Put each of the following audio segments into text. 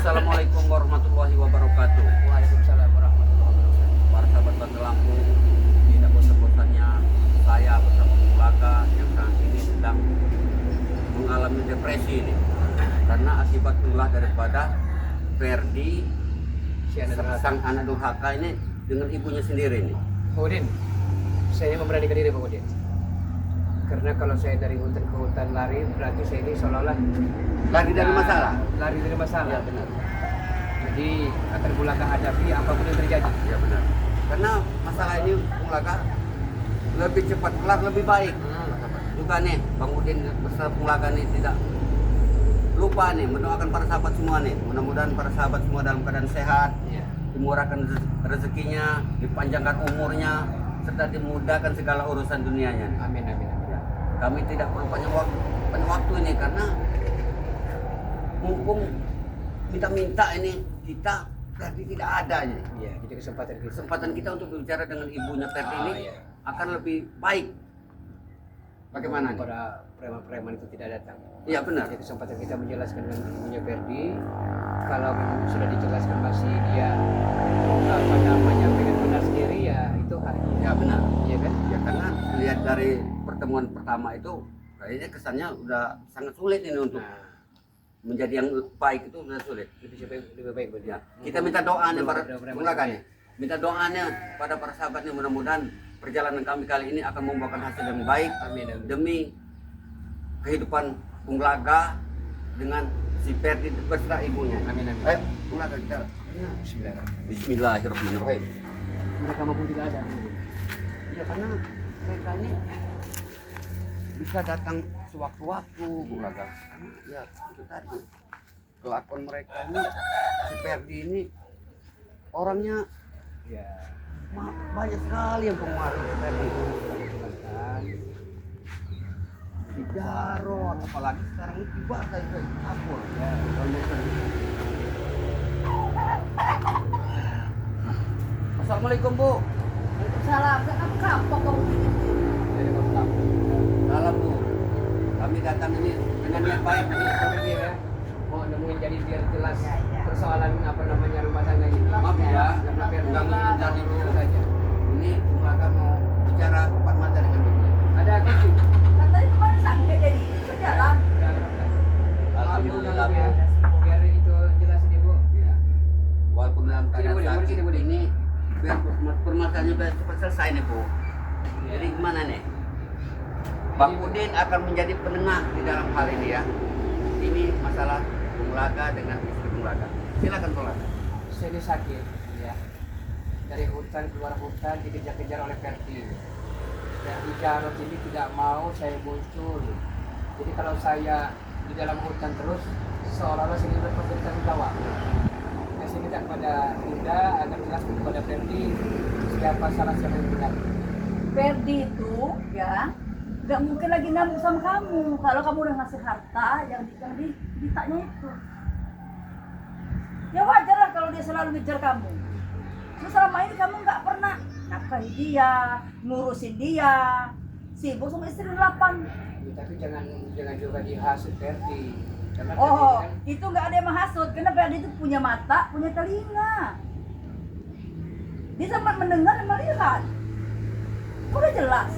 Assalamualaikum warahmatullahi wabarakatuh. Waalaikumsalam warahmatullahi wabarakatuh. Para sahabat Banda Lampung, tidak bosan-bosannya saya bersama keluarga yang saat ini sedang mengalami depresi ini karena akibat ulah daripada Ferdi sang anak durhaka ini dengan ibunya sendiri ini. Pak Udin, saya memberanikan diri Pak Udin. Karena kalau saya dari hutan ke hutan lari, berarti saya ini seolah-olah Lari dari masalah. Lari dari masalah. Ya benar. Jadi akan Bulaga hadapi apapun yang terjadi. Ya benar. Karena masalah ini Bulaga lebih cepat kelar lebih baik. Juga nih Bang Udin bersama Bulaga nih tidak lupa nih mendoakan para sahabat semua nih. Mudah-mudahan para sahabat semua dalam keadaan sehat, dimurahkan rezekinya, dipanjangkan umurnya, serta dimudahkan segala urusan dunianya. Amin, amin, amin. Kami tidak perlu banyak waktu ini karena mumpung minta-minta ini kita Ferdi tidak ada ini. Iya, jadi Kesempatan kita untuk berbicara dengan ibunya Ferdi ini iya. akan lebih baik. Bagaimana nih? Para preman-preman itu tidak datang. Iya benar. Jadi kesempatan kita menjelaskan dengan ibunya Ferdi. Kalau memang sudah dijelaskan masih dia apa namanya pengen benar sendiri ya itu haknya. Ya benar. Iya kan? Ya karena lihat dari pertemuan pertama itu kayaknya kesannya udah sangat sulit ini untuk menjadi yang baik itu sudah sulit. Lebih baik buat dia. Kita minta doa nih para Mudah-mudahan penggulakannya. Minta doanya pada para sahabatnya, mudah-mudahan perjalanan kami kali ini akan membuahkan hasil yang baik. Amin, amin. Demi kehidupan Punglaga dengan si Ferdi beserta ibunya. Amin, amin. Ayo, Punglaga kita. Bismillahirrahmanirrahim. Bismillahirrahmanirrahim. Mereka mampu tidak ada. Ya karena mereka ini bisa datang sewaktu-waktu Punglaga. Karena ya itu tadi kelakuan mereka ini si Ferdi ini orangnya Ya. banyak sekali yang pengaruh si Ferdi. Di Jarot, apalagi sekarang ini tiba kayak kapur ya. Assalamualaikum Bu. Waalaikumsalam. Kamu kapok kamu. Salam Bu. Kami datang ini dengan niat baik Bu. Ya. Mau nemuin jadi biar jelas persoalan apa namanya rumah tangga ini. Maaf ya, Karena biar ganggu sebentar nih Bu. saja. Ini Bunglaga mau bicara empat mata dengan Bu. Ada kunci. Katanya kemarin sakit jadi berjalan. Alhamdulillah Bu. Biar itu jelasin Ibu. Ya. Walaupun dalam keadaan Sini, Bu, sakit sini, Bu. ini biar permasalahannya biar cepat selesai nih Bu. Jadi gimana nih? Bang Udin akan menjadi penengah di dalam hal ini ya. Ini masalah Bunglaga dengan istri Bunglaga. Silakan Bunglaga. Saya ini sakit ya. Dari hutan keluar hutan dikejar-kejar oleh Ferdi. Dan di Jarot ini tidak mau saya muncul. Jadi kalau saya di dalam hutan terus seolah-olah saya tidak bertanggung jawab. Nah, saya minta kepada Linda agar jelaskan kepada Ferdi siapa salah siapa yang benar. Ferdi itu ya nggak mungkin lagi nambung sama kamu kalau kamu udah ngasih harta yang ditanya itu. Ya wajar lah kalau dia selalu ngejar kamu. Terus selama ini kamu nggak pernah nafkahi dia, ngurusin dia, sibuk sama istri 8. Ya, tapi jangan juga dihasut Ferdi. Karena Ferdi Oh, kan itu nggak ada yang menghasut. Karena Ferdi itu punya mata, punya telinga. Dia sempat mendengar dan melihat. Udah jelas.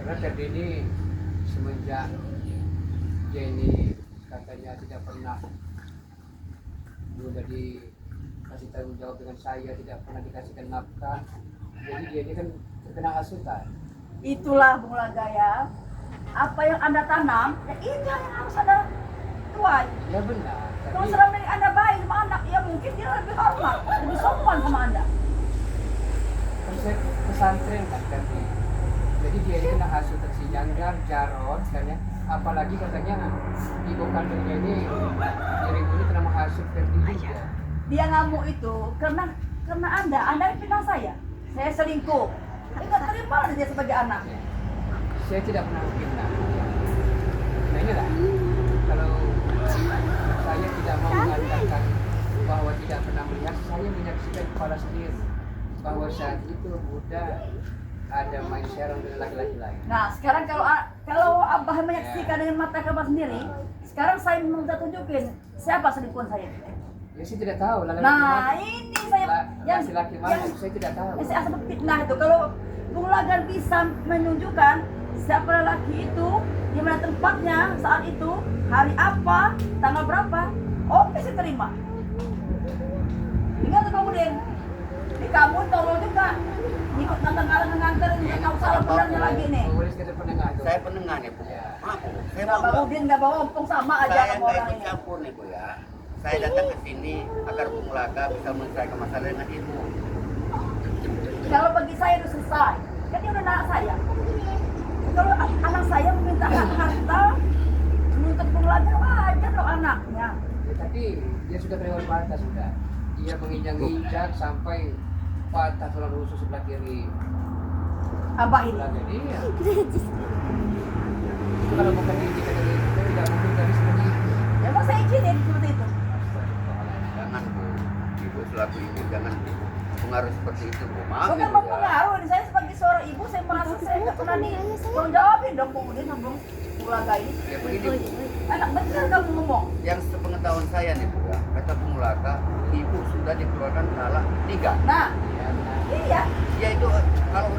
karena Ferdi ini semenjak dia ini katanya tidak pernah sudah dikasih tanggung jawab dengan saya, tidak pernah dikasihkan nafkah, jadi dia ini kan terkena hasutan. Itulah Bung Laga ya. Apa yang Anda tanam, ya itu yang harus Anda tuai. Ya benar, Kalau tapi selama ini Anda baik sama anak, ya mungkin dia lebih hormat, lebih sopan sama Anda. kan saya pesantren kan Ferdi, jadi dia ini kena hasutan si Janggar, Jarot kan ya, apalagi katanya ibu kandungnya ini diri ini kena menghasut Ferdi juga. Dia ngamuk itu karena Anda fitnah saya selingkuh. Dia nggak terima lah dia sebagai anak. Saya tidak pernah fitnah. Nah inilah, kalau saya tidak mau mengatakan bahwa tidak pernah melihat, saya menyaksikan kepala sendiri bahwa saat itu Buddha ada main serong dengan laki-laki lain. Nah sekarang kalau kalau abah menyaksikan dengan mata abah sendiri, sekarang saya minta tunjukin siapa selingkuhan saya. Ya saya tidak tahu. Nah ini saya yang laki-laki mana saya tidak tahu. saya asal fitnah itu. Kalau Bung Lagan bisa menunjukkan siapa lelaki itu, di mana tempatnya saat itu, hari apa, tanggal berapa, oke saya terima. Ingat tuh kemudian, di kamu tolong juga ikut nganter-nganterin, nggak usah benernya lagi nih. Boleh sekedar penengah itu. Saya penengah nih Bu. Maaf Bu. Saya Nggak bawa Udin, nggak bawa ompong sama aja saya sama nggak orang ikut ini. campur nih Bu ya. Saya datang ke sini agar Bung Laga bisa menyelesaikan masalah dengan Ibu. Kalau bagi saya udah selesai, kan dia udah anak saya. Kalau anak saya meminta harta, menuntut Bung Lagan, wajar dong anaknya. Ya, tapi dia sudah kelewat batas sudah. Dia menginjak-injak sampai patah tulang rusuk sebelah kiri. Abah ini. Laga dia. Itu kalau bukan diinjak dari itu tidak mungkin dari seperti itu. Ya mau saya izinin seperti itu. Jangan Bu. Ibu selaku ibu jangan pengaruh seperti itu Bu. Maaf Bukan ya Bu ya. mempengaruhi, saya sebagai seorang ibu, saya merasa saya nggak pernah ditanggung jawabin dong Bung Udin sama Bung Laga ini. Ya begini Bu. Anak bener kamu ngomong. Yang sepengetahuan saya nih Bu ya, kata Bung Laga, Ibu sudah dikeluarkan talak 3. Nah, Ya, nah, iya. Ya itu kalau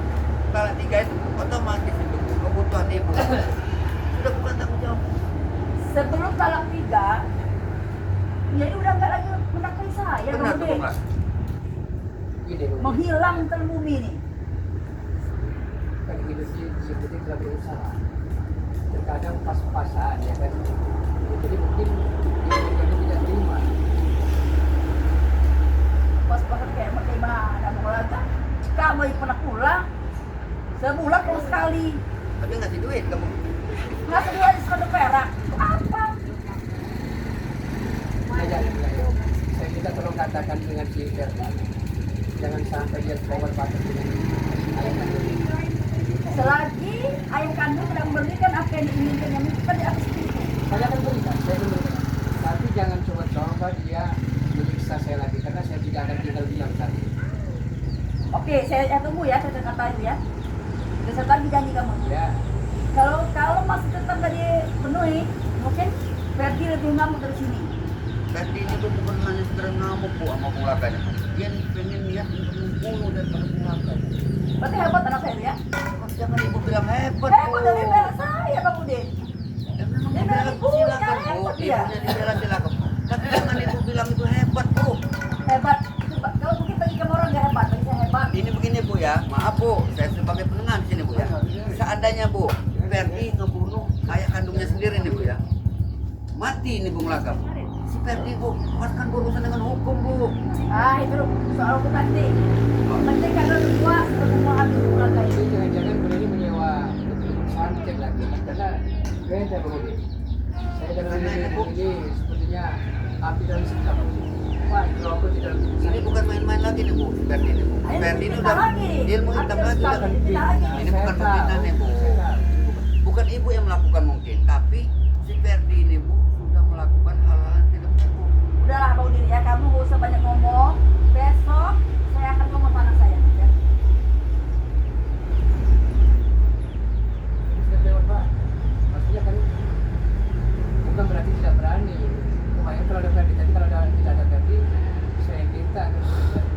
talak 3 itu otomatis itu Bu, kebutuhan Ibu. Sudah bukan tanggung jawab. Sebelum talak 3, ya udah nggak lagi menafkahi saya Benar Bung tuh Udin. Bung Laga. gini Bu. Menghilang dari bumi ini. Kan hidup dia penting telah berusaha. Terkadang pas-pasan ya kan. Jadi mungkin dia tidak terima. Pas-pasan kayak bagaimana Bung Laga? Kamu yang pernah pulang, sebulan kalau sekali. Tapi ngasih duit kamu. Nggak sedih aja sekali perak. Apa? Saya minta tolong katakan dengan si Ferdi, jangan sampai dia terlewat batas dengan ayah kandung. Selagi ayah kandung tidak memberikan apa yang diinginkan, yang itu kan di atas pintu. Saya akan berikan, saya akan berikan. Tapi jangan coba-coba dia menyiksa saya lagi, karena saya tidak akan tinggal diam tadi. Oke, saya tunggu ya, saya kata itu ya. Besok lagi janji kamu. Ya, Kalau masih tetap tadi penuhi, mungkin Ferdi lebih ngamuk dari sini. Ferdi ini tuh bukan hanya sekedar ngamuk Bu sama Bung Laga. Dia pengen lihat untuk membunuh daripada Bung Laga. Berarti hebat anak saya itu ya. Jangan Ibu bilang hebat Hebat dari bela saya Bang Udin. Ya memang Dia dibela bilang ibunya silakan Bu. hebat dia. Ibunya dibela silakan. Tapi jangan Ibu bilang itu hebat Bu. Hebat. Itu, kalau mungkin bagi kamu orang nggak hebat, bagi saya hebat. Ini begini Bu ya, maaf Bu, saya sebagai penengah di sini Bu ya. Seandainya Bu, Ferdi ngebunuh ayah kandungnya sendiri nih Bu ya. Mati ini Bung Laga. Si Ferdi Bu, kan berurusan dengan hukum Bu. Ah itu soal hukum nanti. Penting kalau puas semua habis keluarga jadi ini. jangan-jangan berani menyewa santet lagi, karena beda begini. Saya dalam ini sepertinya api dalam sekam. Wah, rokok di dalam Ini sekam. bukan main-main lagi nih Bu, si Ferdi ini Bu. Ayo, Ferdi ini kita udah lagi. ilmu hitam Ada lagi. sekam. Udah. Kita lagi. Ini bukan pembinaan ya Bu. Bukan Ibu yang melakukan mungkin, tapi si Ferdi ini Bu sudah melakukan hal-hal yang tidak benar Bu. Udahlah Bang Udin ya, kamu gak usah banyak ngomong. Besok saya akan ngomong sama anak saya. Ya. Sudah lewat Pak. Maksudnya kan bukan berarti tidak berani. Kemarin kalau ada Ferdi, tadi kalau tidak ada Ferdi, saya minta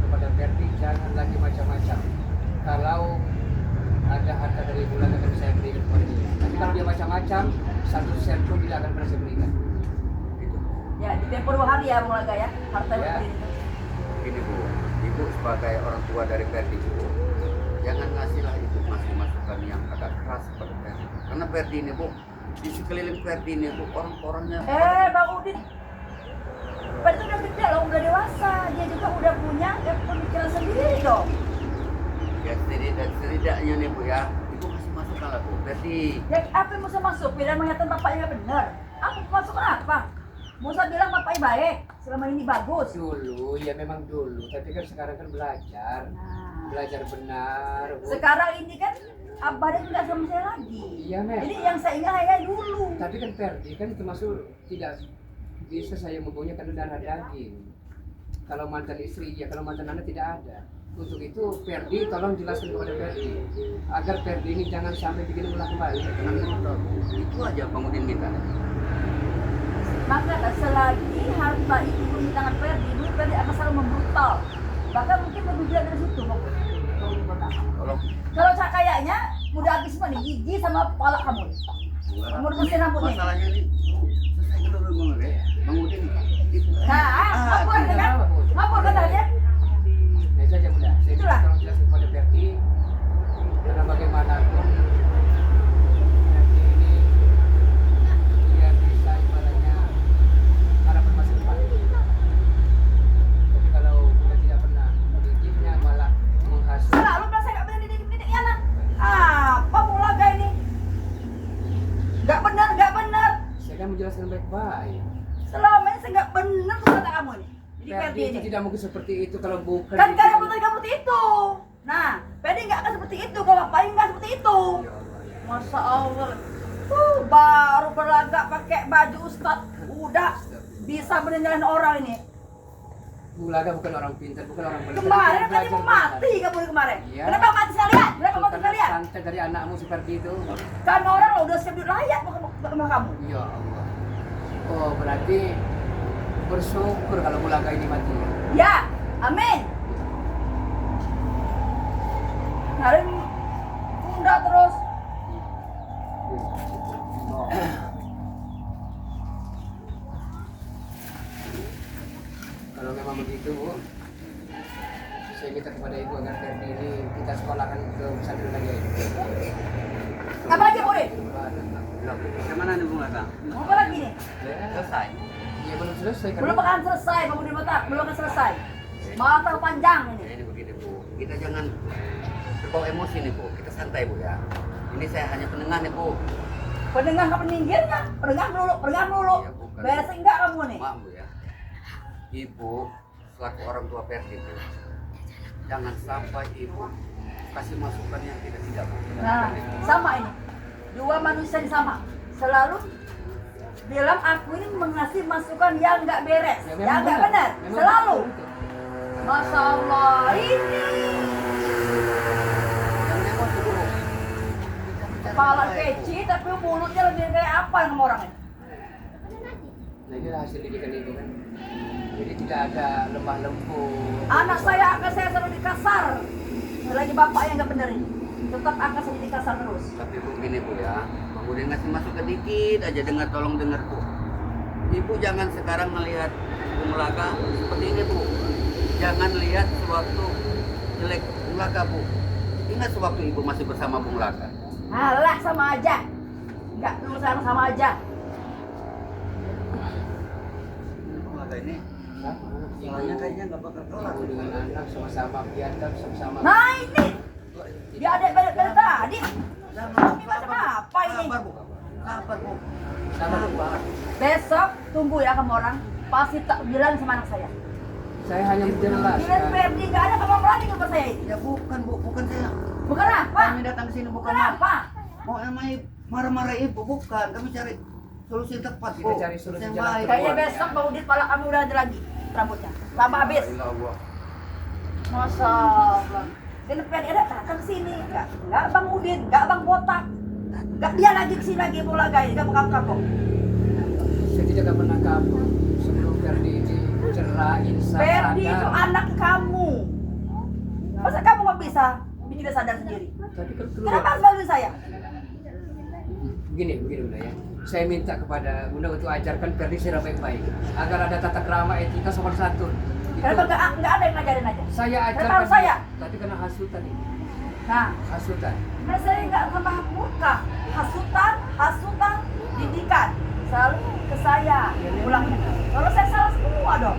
kepada Ferdi jangan lagi macam-macam. Kalau ada harta dari bulan akan saya berikan kepada dia. Tapi kalau dia macam-macam, satu sen pun tidak akan pernah saya berikan. Gitu. Ya, di tempo 2 hari ya Bung Laga ya. Harta Ya. seperti itu. Gini Bu, Ibu sebagai orang tua dari Ferdi Bu, jangan ngasihlah itu masukan yang agak keras kepada Ferdi. Karena Ferdi ini Bu, di sekeliling Ferdi ini Bu, orang-orangnya Bang Udin. Pak itu udah gede loh, udah dewasa. Dia juga udah punya pemikiran sendiri dong. ya setidaknya nih Bu ya, Ibu kasih masukan lah Bu, Ferdi. Ya apa yang Musa masuk? Bila mengatakan bapaknya benar. Apa masukan apa? Musa bilang bapaknya baik, selama ini bagus. Dulu, ya memang dulu. Tapi kan sekarang kan belajar. Nah, Belajar benar. Bu. sekarang ini kan abahnya tidak sama saya lagi. Iya memang. Jadi yang saya ingat saya dulu. Tapi kan Ferdi kan termasuk tidak bisa saya mempunyai karena darah daging. Kalau mantan istri, ya kalau mantan anak tidak ada. Untuk itu Ferdi tolong jelaskan kepada Ferdi agar Ferdi ini jangan sampai bikin ulah kembali. Jangan ngotot. Itu aja Bang Udin minta. Maka selagi harta itu di tangan Ferdi, dulu Ferdi akan selalu membrutal. Bahkan mungkin lebih berat dari situ. Tolong. Kalau kayaknya udah habis semua nih, gigi sama kepala kamu. Kamu rebusin rambutnya. Masalahnya nih, selesai dulu ngomong ya. Bang Udin itu. Nah, apa kan? Apa katanya? Nah itu aja mudah. Saya Itulah. tolong jelaskan kepada Ferdi karena bagaimanapun Ferdi ini dia bisa ibaratnya harapan masa depan. Tapi kalau kita tidak pernah mendidiknya malah menghasut. Selalu bilang saya nggak benar didik ya anak. Apa mulaga ini? Nggak benar, nggak benar. Saya kan menjelaskan baik-baik. Selama ini saya nggak benar kata kamu ini. Jadi Ferdi Ferdi itu ini. tidak mungkin seperti itu kalau bukan. Kan itu. karena betul kamu seperti itu. Nah, Ferdi nggak akan seperti itu. Kalau ngapain nggak seperti itu. Ya Allah, ya. Masya Allah. Baru berlagak pakai baju ustad. Udah bisa meninggalin orang ini. Bu Laga bukan orang pintar, bukan orang benar. Kemarin Dia tadi belajar mau mati benar. kamu kemarin. Iya. Kenapa mati sekalian? Kenapa Itu mati karena sekalian? santet dari anakmu seperti itu. Kan orang lo udah siap layak sama kamu. Ya Allah. Oh berarti bersyukur kalau Bu Laga ini mati. Ya, amin. Hari tunda terus. Kalau memang begitu, Bu, saya minta kepada Ibu agar Ferdi ini kita sekolahkan ke pesantren lagi. Apa lagi boleh? Gimana nih Bung Laka? Mau apa lagi nih? Selesai. Ya belum selesai kan? Belum akan selesai, kamu di mata, belum akan selesai. Malah terlalu panjang Ya, ini. ini begini Bu, kita jangan terbawa emosi nih Bu, kita santai Bu ya. Ini saya hanya pendengar nih Bu. Pendengar ke peningginya, pendengar dulu. Iya, bukan. Biasa enggak kamu nih? Maaf Bu ya. Ibu selaku orang tua Ferdi Bu, jangan sampai Ibu kasih masukan yang tidak Bu. Nah, sama ini. Dua manusia ini sama. Selalu bilang aku ini mengasih masukan yang nggak beres, Ya, yang nggak benar. Memang Selalu. betul, betul. Masya Allah, ini Jangan emosi Bu. kepala kecil tapi mulutnya lebih kayak apa yang orang ini? Nah inilah hasil didikan itu kan. Jadi tidak ada lemah lembut. Anak saya akan saya selalu dikasar. Selagi bapak yang nggak bener ini, tetap akan saya dikasar terus. Tapi Bu gini Bu ya, Bang Udin ngasih masukan dikit aja, tolong dengar Bu. Ibu jangan sekarang melihat Bung Laka seperti ini Bu. Jangan lihat sewaktu jelek Bung Laka Bu. Ingat sewaktu Ibu masih bersama Bung Laka. Alah sama aja. Nggak dulu sekarang sama aja. Bung Laka ini Hah? soalnya kayaknya nggak bakal kelar. Ibu dengan anak sama-sama biadab, sama-sama. Nah ini dia ada balik tadi. Ini macam apa ini? Sabar Bu. Sabar Bu. Sabar, Bu. Besok tunggu ya kamu orang. Pasti tak bilang sama anak saya. Saya hanya Bilang menjelaskan. Ferdi nggak ada kamu berani ke saya ini. Ya bukan Bu, bukan saya. Bukan apa? Kami datang ke sini bukan Bukan apa? mau emang marah-marah Ibu, bukan. Kami cari solusi yang tepat Bu. Kita cari solusi yang jalan baik. Kayaknya besok Bang Udin pala kami udah ada lagi rambutnya. Tambah habis. Ya Allah. Masya Allah. Dan Ferdi ada datang ke sini. Enggak Bang Udin, enggak Bang Botak. Enggak dia lagi ke sini lagi mau lagi, enggak mau kapok. Saya tidak pernah kabur sebelum Ferdi ini cerai, insaf, Ferdi sadar. itu anak kamu. Masa kamu nggak bisa bikin dia sadar sendiri? Tapi kan keluar. Kenapa harus bantuin saya? Begini Bunda ya. Saya minta kepada Bunda untuk ajarkan Ferdi secara baik-baik agar ada tata krama, etika, sopan santun. Itu. Kenapa nggak ada yang ngajarin aja? Saya Kenapa ajarkan harus saya? Tapi karena hasutan ini. Nah, Hasutan. nah saya nggak sama murka. Hasutan, didikan. Selalu ke saya. Pulangnya. Kalau saya salah semua dong.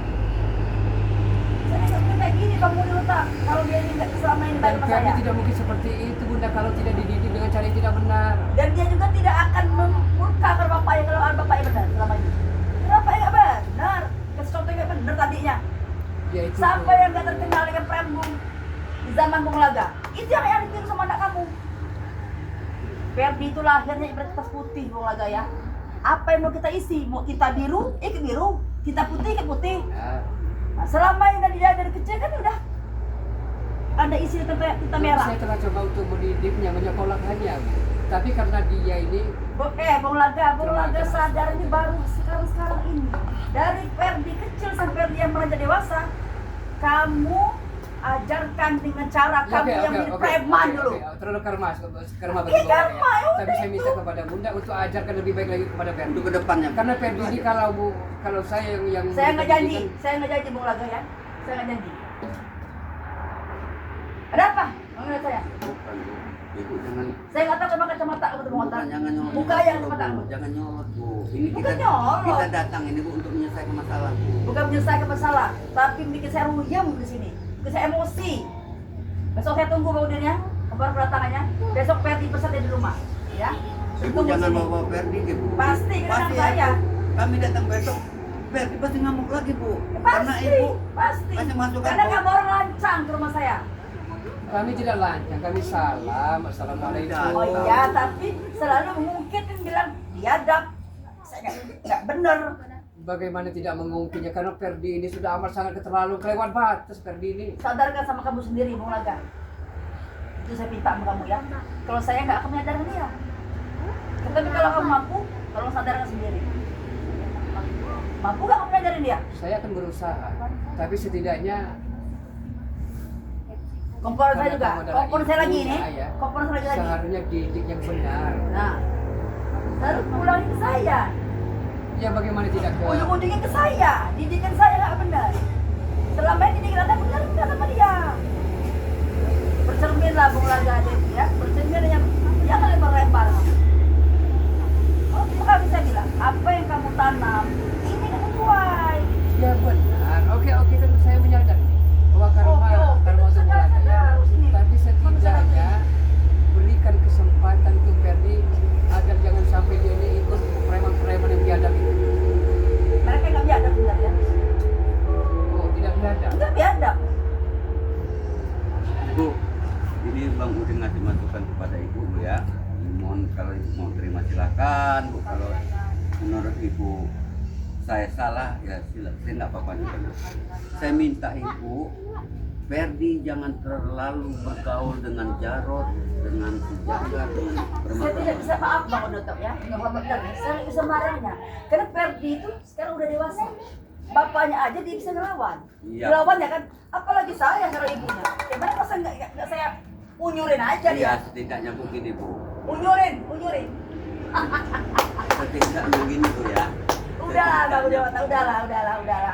Saya nggak mungkin kayak gini kamu di otak. Kalau dia ini nggak selama ini baik Dan sama Ferdi saya. tidak mungkin seperti itu Bunda kalau tidak dididik dengan cara yang tidak benar. Dan dia juga tidak akan memurka kalau bapaknya bapaknya benar selama ini. Kenapa nggak benar? Kasih contoh nggak benar tadinya. Ya itu. Sampai yang nggak terkenal dengan Prembung di zaman Bung Laga. Itu yang ditiru sama anak kamu. Ferdi itu lahirnya ibarat kertas putih Bung Laga ya. Apa yang mau kita isi? Mau tinta biru, ikut biru. Tinta putih, ikut putih. Ya. Nah, selama yang dari kecil kan udah Anda isi tinta Jadi merah. saya telah coba untuk mendidiknya, menyekolahkannya. Tapi karena dia ini Bung Laga sadar ini baru sekarang ini. Dari Ferdi kecil sampai dia meranjak dewasa, kamu ajarkan dengan cara kamu yang menjadi preman dulu. Terlalu karma bagi Iya, Bung Laga karma, ya. ya Tapi udah saya minta itu. kepada Bunda untuk ajarkan lebih baik lagi kepada Ferdi. Untuk ke depannya. Karena Ferdi ini kalau saya yang Saya nggak janji, pendidikan, Bung Laga ya. Saya nggak janji. Ada apa? Mengenai saya? Bukan, Bu. Ibu jangan Saya nggak tahu sama kacamata kamu tuh bukan, jangan nyolot. Buka nyolot, yang kacamata Bu. kamu. Jangan nyolot, Bu. Ini Bukan nyolot. kita datang ini, Bu, untuk menyelesaikan masalah, Bu. Bukan menyelesaikan masalah, tapi bikin saya ruyam di sini, bikin saya emosi. Besok saya tunggu bangunnya, kabar kedatangannya. Besok Ferdi pesan dia di rumah, ya. Ibu Tunggu jangan sini. bawa Ferdi, Bu. Pasti, karena Pasti saya. ya, Bu. Kami datang besok. Ferdi pasti ngamuk lagi, Bu. Karena Pasti, Ibu pasti. kasih masukan, Karena Bu. kamu orang lancang ke rumah saya. kami tidak lancang, kami salam, assalamualaikum. Oh iya, tapi selalu mengungkit dan bilang biadab. Saya nggak bener. Bagaimana tidak mengungkitnya, karena Ferdi ini sudah amat sangat keterlaluan, kelewat batas Ferdi ini. Sadarkan sama kamu sendiri, Bung Laga. Itu saya minta sama kamu ya. Kalau saya nggak akan menyadarkan dia. Tapi kalau kamu mampu, tolong sadarkan sendiri. Mampu nggak kamu menyadarkan dia? Saya akan berusaha, tapi setidaknya Kompor saya karena juga. kamu adalah Kompor saya lagi ibunya, nih. ya, Kompor saya lagi. seharusnya didik yang benar. Nah, lalu pulang ke saya. Ya bagaimana tidak ke Ujung-ujungnya ke saya. Didikan saya nggak benar. Selama ini didikan Anda benar nggak sama dia. Bercerminlah Bung Laga Devi ya. Bercermin yang jangan lebar-lebar. Oh, maka bisa bilang apa yang kamu tanam ini kan sesuai. ya benar. Oke kan saya menyadari bahwa karma Oke, karma itu untuk sadar, Bung Laga, ya. harus ini. Tapi setidaknya Harus berikan kesempatan untuk Ferdi agar jangan sampai dia ini ikut preman-preman yang biadab itu. Mereka nggak biadab sebenarnya. Oh, tidak biadab. Nggak biadab. Bu, ini Bang Udin ngasih masukan kepada Ibu, Bu, ya. Mohon kalau Ibu mau terima silakan, Bu. Kalau menurut Ibu saya salah, ya silakan. Saya nggak apa-apa juga, Bu. Saya minta Ibu, Ferdi jangan terlalu bergaul dengan Jarod, dengan si Jaga, dengan Saya tidak bisa maaf Bang Odotok ya, nggak apa benar. Saya nggak bisa marahnya. Karena Ferdi itu sekarang udah dewasa. Bapaknya aja dia bisa ngelawan. Iya. Ngelawan ya kan, apalagi saya secara ibunya. Ya benar masa nggak saya unyurin aja dia. Ya, setidaknya begini, Bu. Unyurin. Setidaknya begini, Bu, ya. Udahlah Bang Odotok, udahlah.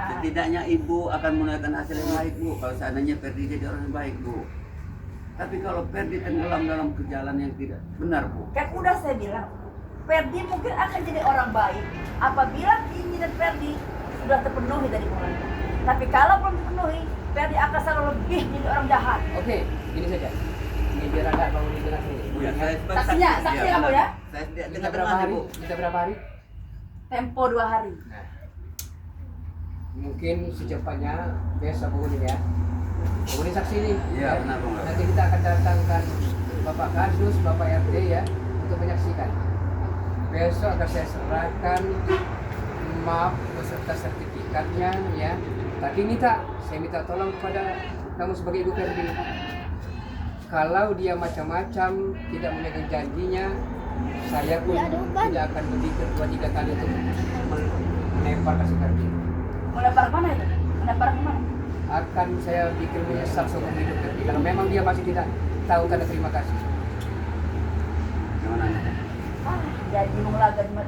Setidaknya Ibu akan menunjukkan hasil yang baik, Bu. Kalau seandainya Ferdi jadi orang yang baik, Bu. Tapi kalau Ferdi tenggelam dalam ke jalan yang tidak benar, Bu. Kan udah saya bilang, Ferdi mungkin akan jadi orang baik apabila keinginan Ferdi sudah terpenuhi dari mulai. Tapi kalau belum terpenuhi, Ferdi akan selalu lebih jadi orang jahat. Oke, gini saja. Ini biar ada Bang Udin jelas ini. Bu, ya, saya Saksinya kamu ya? Saya tidak Minta dengar berapa dengar, hari? Bu. Minta berapa hari? Tempo 2 hari. Nah, mungkin secepatnya besok Bung Udin ya. Bung Udin saksi ini. Iya, benar, Bung. Nanti kita akan datangkan Bapak Kadus, Bapak RT ya untuk menyaksikan. Besok akan saya serahkan map beserta sertifikatnya ya. Tapi saya minta tolong kepada kamu sebagai Ibu Ferdi. Kalau dia macam-macam tidak memegang janjinya, saya pun tidak akan berpikir 2-3 kali untuk melempar kasih Ferdi. Melempar mana itu? Melempar ke mana? Akan saya bikin menyesal seumur hidup Ferdi. Kalau memang dia masih tidak tahu tanda terima kasih. Gimana? Jadi Bung Laga cuma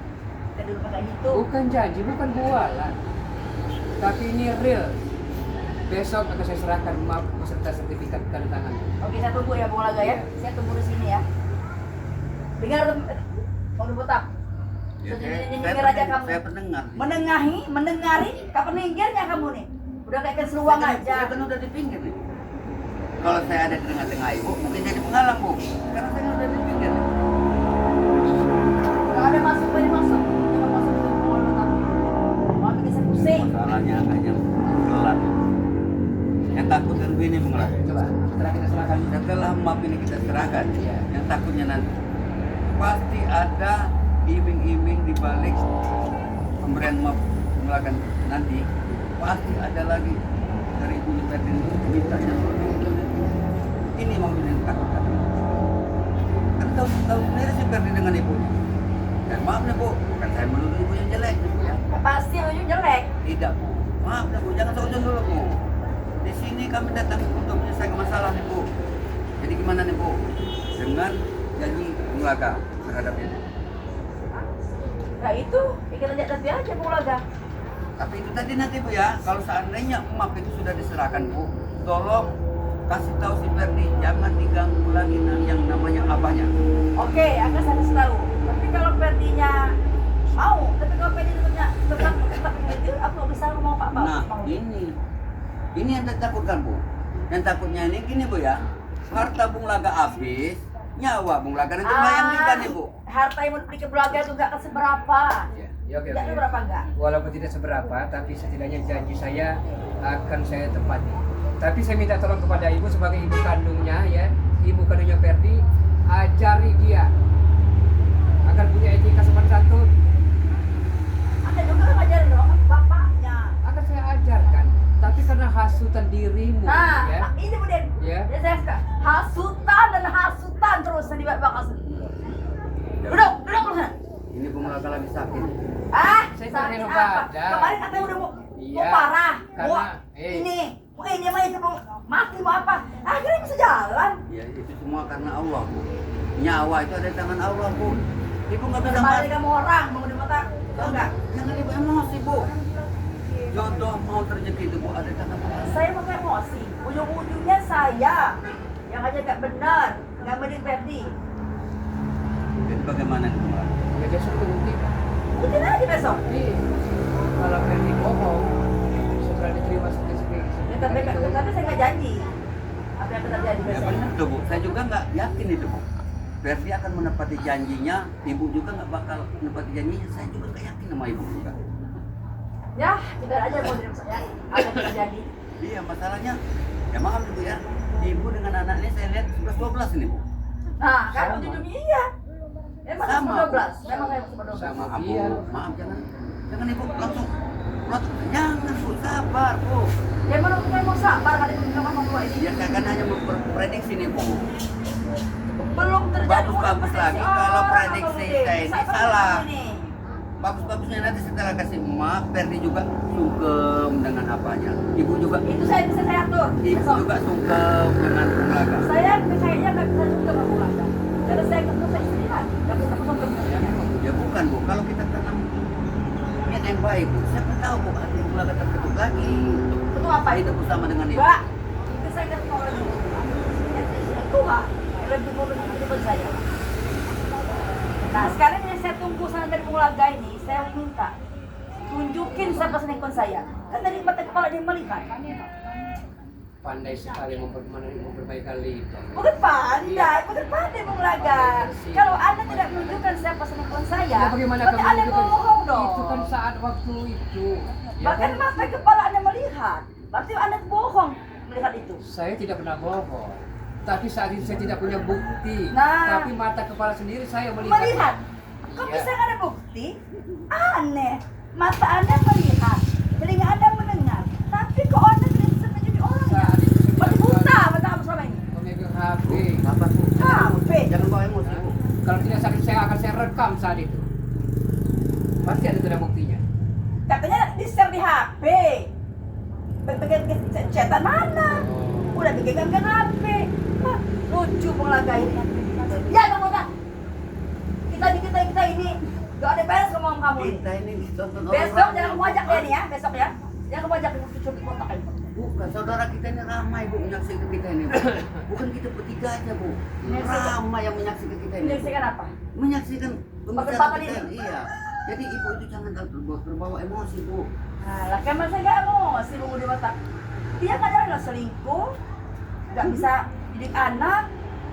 dulu kayak gitu. Bukan janji, bukan bualan. Tapi ini real. Besok akan saya serahkan map beserta sertifikat tanda tangan. Oke, saya tunggu ya Bung Laga ya. Saya tunggu di sini ya. Dengar Bang Botak. Ya, Dengar aja kamu. saya pendengar. Mendengari, kapan minggirnya kamu nih? Udah kayak keseruang aja. Saya kan udah di pinggir nih. Kalau saya ada di tengah-tengah Ibu, mungkin jadi penghalang, Bu. Karena saya udah di pinggir. Kalau ada masuk, boleh masuk. Jangan masuk ke Bang Botak. Mau bikin saya pusing. Masalahnya hanya pelan. Yang takut kan begini, Bung Laga. Coba setelah kita serahkan Setelah map ini kita serahkan, Iya. yang takutnya nanti pasti ada iming-iming di balik pemberian map Bung nanti pasti ada lagi dari Ibu Ferdi mintanya lebih. ini mau takutkan. Kan tahu sendiri si Ferdi dengan ibunya. Dan maaf nih Bu, bukan saya menuduh ibu yang jelek nih Bu ya. Pasti ujung jelek. Tidak Bu, maaf nih Bu, jangan seujung dulu Bu. Di sini kami datang untuk menyelesaikan masalah nih Bu. Jadi gimana nih Bu? Dengan janji Bung Laga terhadap ini. Nah itu, bikin nanti aja Bung Laga. Tapi itu tadi nanti Bu ya, kalau seandainya map itu sudah diserahkan Bu, tolong kasih tahu si Ferdi jangan diganggu lagi yang namanya abahnya. Oke, akan saya kasih tahu. Tapi kalau Ferdinya mau, tapi kalau Ferdi tetap itu, aku nggak bisa ngomong Pak Bang. Nah ini yang ditakutkan Bu. Yang takutnya ini gini Bu ya, harta Bung Laga habis, nyawa Bung Laga nanti melayang juga nih Bu. Harta yang mau dibeli ke Bung Laga itu nggak seberapa. Ya, oke. Nggak seberapa enggak. Walaupun tidak seberapa, tapi setidaknya janji saya akan saya tepati. Tapi saya minta tolong kepada ibu sebagai ibu kandungnya ya, ibu kandungnya Ferdi, ajari dia agar punya etika sopan santun. Anda juga kan ngajarin dong, kan bapaknya. Akan saya ajarkan, tapi karena hasutan dirimu Nah, ya. ini kemudian, Ya. ya saya suka hasutan dan hasutan terus di bakal duduk sana. Ini Bung Laga lagi sakit. Saya sakit kemarin apa? badan. Kemarin katanya udah mau Iya, parah. karena, Ini mah itu mau mati mau apa? Akhirnya bisa jalan. Ya itu semua karena Allah Bu. Nyawa itu ada di tangan Allah Bu. Ibu nggak bisa Balik kamu orang, mau di mata, tau nggak? Jangan ibu emosi Bu. Jodoh mau rezeki itu Bu ada di tangan Allah. Saya mau emosi, ujung-ujungnya saya yang aja nggak benar, nggak benar Ferdi. Jadi bagaimana nih Bung Laga? Ya besok itu buktikan. Ikutin aja besok. Jadi kalau Ferdi bohong, setelah diterima seperti Ya, tapi saya nggak janji. Apa yang terjadi Ya besok? benar tuh Bu. Saya juga nggak yakin itu Bu. Ferdi akan menepati janjinya, ibu juga nggak bakal menepati janjinya. Saya juga nggak yakin sama ibu juga. Ya, kita aja mau diri saya. Apa yang terjadi? Iya masalahnya, ya maaf ibu ya. Ibu dengan anaknya saya lihat 11-12 ini Bu. Nah, kan Sama. ujung-ujungnya iya. Memang Sama, 12. Memang saya 12. Sama. Maaf Bu, Iya. maaf jangan ibu langsung. Jangan Bu, sabar Bu. Ya mana saya mau sabar kali ini sama tua ini. Ya saya kan hanya memprediksi nih Bu. Belum terjadi. Bagus-bagus lagi kalau prediksi saya ini salah. Ini. Bagus-bagusnya nanti setelah kasih emak, Ferdi juga sungkem dengan apanya. Ibu juga, Itu saya bisa saya atur. ibu Besok. juga sungkem dengan Bung Laga. Saya kayaknya nggak bisa juga sama Laga. Karena saya ketemu saya istirahat. Nggak bisa ketemu. Ya bukan Bu, kalau kita tanam niat yang baik Bu, siapa tahu Bu, hati Bung Laga terketuk lagi. Itu apa itu? Hidup bersama dengan ibu. Enggak. Itu saya ketemu orang itu. Itu lebih memiliki kehidupan saya. Nah sekarang yang saya tunggu sana dari Bung Laga ini, saya minta tunjukin siapa selingkuhan saya. Kan dari mata kepala dia melihat. pandai sekali memperbaikan lidah. Bukan pandai Bung Laga. Kalau Anda tidak menunjukkan siapa selingkuhan saya, Ya, bagaimana berarti kamu Anda menunjukkan? bohong dong. Itu kan saat waktu itu. Ya Bahkan kan? mata kepala Anda melihat, berarti Anda bohong melihat itu. Saya tidak pernah bohong. Tapi saat itu saya tidak punya bukti. Nah. Tapi mata kepala sendiri saya melihat. Melihat? Kok Ya. bisa nggak ada bukti? Aneh. Mata Anda melihat, telinga Anda mendengar, tapi kok Anda tidak bisa menjadi orangnya? Saat itu saya Berarti tidak buta mata kamu selama ini. memegang HP. Sabar Bu. HP. Jangan bawa emosi Bu. Kalau tidak sakit saya akan saya rekam saat itu. Pasti ada buktinya. Katanya di-share di HP. Bagian chatan mana? Udah bikin HP. Hah, lucu Bung Laga ini. Ya kamu tak. Kita ini gak ada beres ngomong kamu ini. Kita ini ditonton Besok jangan kamu ajak dia nih ya, besok ya. Jangan kamu ajak cucu di kontak ini. Bukan, saudara kita ini ramai Bu menyaksikan kita ini Bu. Bukan kita bertiga aja Bu. Ramai yang menyaksikan kita ini Bu. Menyaksikan apa? Menyaksikan pembicaraan Perdebatan kita ini? iya. Jadi ibu itu jangan terbawa emosi Bu. Alah, kan saya gak emosi Bung Budi Mata. Dia kadang nggak selingkuh, nggak bisa didik anak,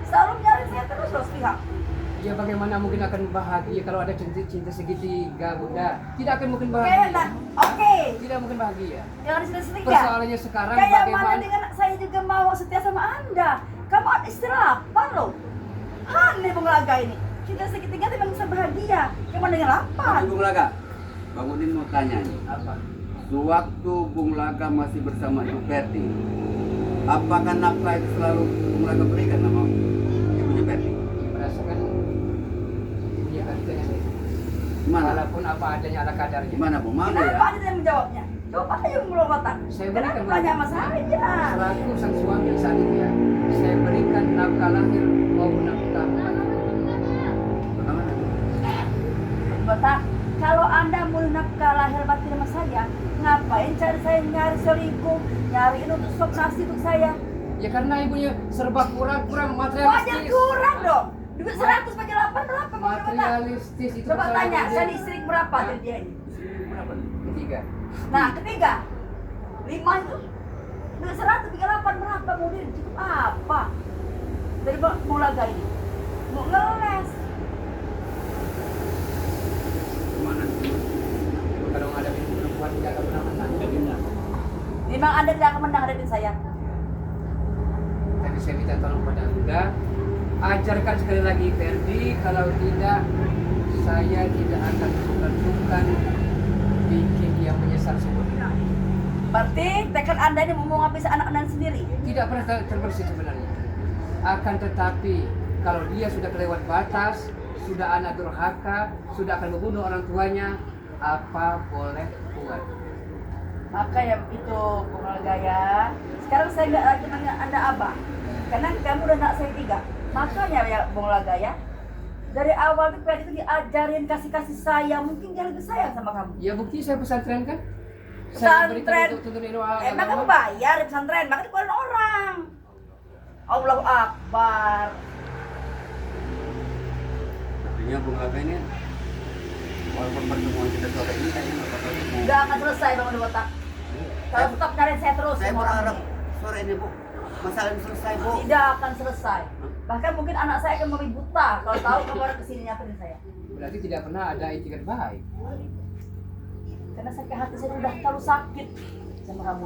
selalu nyari saya terus loh pihak. Ya bagaimana mungkin akan bahagia kalau ada cinta segitiga, Bunda? Tidak akan mungkin Oke, bahagia. nah, oke. Tidak mungkin bahagia. Jangan disini-sini ya. Persoalannya sekarang Kayak mana bagaimana? dengan saya juga mau setia sama Anda. Kamu istirahat, loh. Aneh Bung Laga ini. Cinta segitiga tapi bisa bahagia. Kamu dengan apa? Bung Laga, Bang Udin mau tanya nih. Apa? Sewaktu Bung Laga masih bersama Ibu Ferdi, Apakah nafkah itu selalu Bung Laga berikan sama ibunya Ferdi? Merasakan dia katanya Gimana? walaupun apa adanya ala kadarnya. Gimana Bu? Malu Kenapa ya? Anda yang menjawabnya? Coba aja mulut otak. Saya Kenapa berikan tanya sama saya? selaku sang suami yang saat itu ya, saya berikan nafkah lahir maupun nafkah batin. Bagaimana? Otak, kalau Anda mau nafkah lahir batin sama saya, ngapain cari saya nyari selingkuh, nyariin untuk sop nasi untuk saya? Ya karena ibunya serba kurang Wajar materialistis. kurang dong. Duit 100 bagi 8 berapa? Materialistis itu Coba masalah tanya, dia. saya listrik berapa dari dia ini? Berapa nih? Ketiga. Nah, ketiga, 5 itu duit 100 bagi 8 berapa? Mau dia cukup apa? Dari mau laga ini, mau ngeles. Gimana? Kalau ada perempuan tidak akan pernah menang. Memang Anda tidak akan menang hadapin saya. Tapi saya minta tolong pada Anda, ajarkan sekali lagi Ferdi, kalau tidak saya tidak akan sungkan-sungkan bikin dia menyesal seperti ini. Berarti tekad Anda ini mau menghabis anak Anda sendiri. Tidak pernah terbersih sebenarnya. Akan tetapi kalau dia sudah kelewat batas, sudah anak durhaka, sudah akan membunuh orang tuanya, apa boleh buat. Maka ya itu Bung Gaya. Sekarang saya nggak lagi manggil Anda Abah, karena kamu udah nak saya 3. Makanya ya Bung Gaya, dari awal tuh itu diajarin kasih sayang, mungkin dia lebih sayang sama kamu. Ya bukti saya pesantren kan? Pesantren. Saya berikan untuk tuntunin Emang kamu bayar di pesantren, makanya dikeluarin orang. Allahu Akbar. Artinya Bung Laga ini walaupun pertemuan kita sore ini kayaknya nggak bakal ketemu. Nggak akan selesai Bang Otak. Kalau tetap nyariin saya terus. Saya sama orang berharap ini. sore ini Bu, masalah ini selesai Bu. Tidak akan selesai. Bahkan mungkin anak saya akan mau buta kalau tahu kamu orang kesini nyamperin saya. Berarti tidak pernah ada itikat baik. Karena sakit hati saya sudah terlalu sakit sama kamu.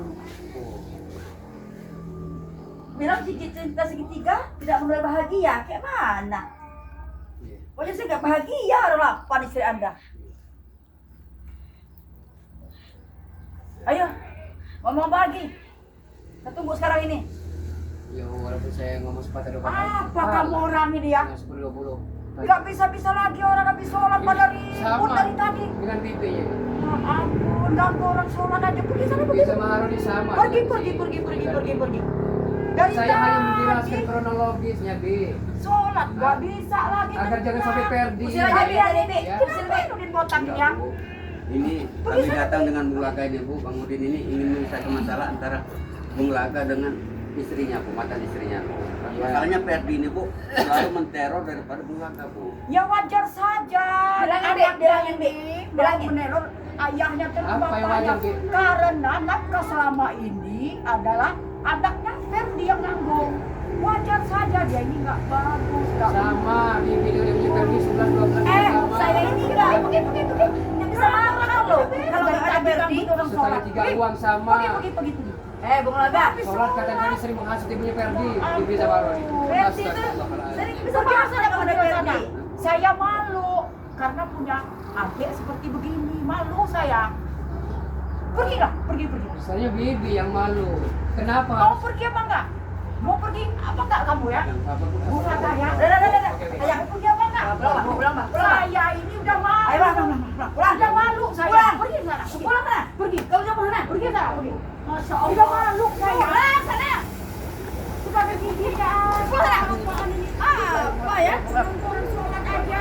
Bilang cinta segitiga tidak mulai bahagia, kayak mana? Iya. Pokoknya saya nggak bahagia lah istri Anda. Ayo, ngomong apa lagi? Kita tunggu sekarang ini. Ya walaupun saya ngomong sepatah dua Apa kamu orang ini ya? 10-20. Nggak bisa lagi orang habis sholat pada ribut dari tadi. Dengan pipinya. Ya ampun, ganggu orang sholat aja. Pergi sana, pergi. Bisa Maharoni sama. Pergi. Dari Saya hanya menjelaskan tadi kronologisnya, Bi. sholat, nggak bisa lagi. Agar jangan sampai Ferdi. Usir aja, Bi. Ya. Kenapa nudin botak ini ya? Bu. Ini kami datang dengan Bung Laga ini Bu, Bang Udin ini ingin menyelesaikan masalah antara Bung Laga dengan istrinya Bu, mantan istrinya Bu. Masalahnya Ferdi ini Bu selalu menteror daripada Bung Laga Bu. Ya wajar saja. Bilangin, Bi. Bilangin. Meneror ayahnya Apa yang wajar, Bi? Karena nafkah selama ini adalah anaknya Ferdi yang nanggung. Wajar saja dia ini nggak bagus. Sama di video dia punya Ferdi 11-12 sama. Saya ini nggak pergi. Yang bisa marah loh. Kalau nggak ada Ferdi orang Sekali sholat. 3 uang sama. Pergi. Bung Laga. Sholat katanya tadi sering menghasut ibunya Ferdi. Di bisa Maharoni. Ferdi itu sering bisa bahasa kalau ada Ferdi. Saya malu karena punya adik seperti begini. Malu saya. Pergilah, pergi. Saya Bibi yang malu. Kenapa? Mau pergi apa enggak? Mau pergi apa enggak kamu ya? Bukan saya. Udah. Saya mau pergi apa enggak? Pulang. Saya ini udah malu. Ayo, pulang. Udah malu saya. Pulang. Pergi sana. Pulang sana. Pergi. Kamu jangan pulang sana. Pergi sana. Pergi. Masya Allah. Udah malu saya. Pulang sana. Sudah begini ya. Pulang sana. Apaan ini? Apa ya? Orang sholat aja.